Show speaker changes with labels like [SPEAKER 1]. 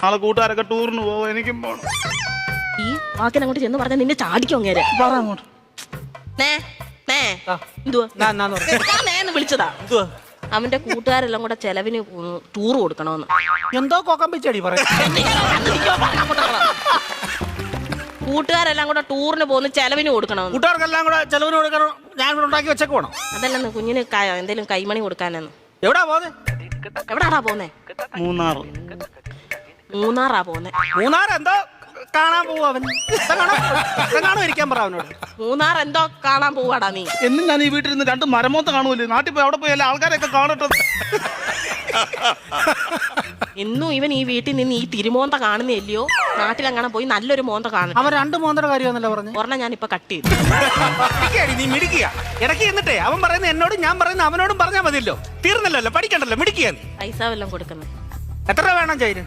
[SPEAKER 1] നാളെ കൂട്ടുകാരൊക്കെ ടൂറിന് പോവും, എനിക്കും പോണം.
[SPEAKER 2] ഈ വാക്കിനങ്ങോട്ട് ചെന്ന് പറഞ്ഞാൽ നിന്നെ ചാടിക്കും അങ്ങേരെ.
[SPEAKER 1] പറ അങ്ങോട്ട്.
[SPEAKER 2] നേന്ന് വിളിച്ചതാ. അവന്റെ കൂട്ടുകാരെല്ലാം കൂടെ ചെലവിന് ടൂർ കൊടുക്കണമെന്ന്.
[SPEAKER 3] എന്തോ കോക്കം വെച്ചടി പറയാ.
[SPEAKER 2] കൂട്ടുകാരെല്ലാം കൂടെ ടൂറിന് പോകുന്ന ചെലവിന് കൊടുക്കണമെന്ന്.
[SPEAKER 3] കൂട്ടുകാർക്കെല്ലാം കൂടെ ചെലവിന് കൊടുക്കണം. ഞാൻ ഇവിടെ ഉണ്ടാക്കി വെച്ചേക്ക് പോണം.
[SPEAKER 2] അതല്ലെന്ന് കുഞ്ഞിന് എന്തേലും കൈമണി കൊടുക്കാനെന്ന്.
[SPEAKER 3] എവിടാ പോന്നെ?
[SPEAKER 2] എവിടാടാ പോന്നെ? മൂന്നാറാ പോന്നെ.
[SPEAKER 3] മൂന്നാർ എന്തോ കാണാൻ പോവാ അവൻ. കാണോ ഇരിക്കാൻ പറ അവനോട്.
[SPEAKER 2] മൂന്നാർ എന്തോ കാണാൻ പോവാടാ നീ.
[SPEAKER 1] എന്നും ഞാൻ ഈ വീട്ടിൽ നിന്ന് 2 മരമോത്ത കാണുമല്ലേ, നാട്ടിൽ പോയി അവിടെ പോയി എല്ലാ ആൾക്കാരെയൊക്കെ കാണട്ടെ.
[SPEAKER 2] എന്നും ഇവൻ ഈ വീട്ടിൽ നിന്ന് ഈ തിരുമോന്ത കാണുന്നില്ലയോ, നാട്ടിലങ്ങനെ പോയി നല്ലൊരു മോന്ത കാണും.
[SPEAKER 3] അവൻ 2 മോന്തയുടെ കാര്യമാണല്ലോ പറഞ്ഞു.
[SPEAKER 2] ഒരെണ്ണം ഞാൻ ഇപ്പൊ കട്ട് ചെയ്തു.
[SPEAKER 3] നീ മിടിക്കുക ഇടയ്ക്ക് എന്നിട്ടേ അവൻ പറയുന്ന എന്നോടും ഞാൻ പറയുന്ന അവനോടും പറഞ്ഞാൽ മതിയല്ലോ, തീർന്നല്ലോ, പഠിക്കണ്ടല്ലോ, മിടിക്കുക.
[SPEAKER 2] പൈസ വല്ലതും കൊടുക്കുന്നത്.
[SPEAKER 3] എത്ര രൂപ വേണം ചൈന്?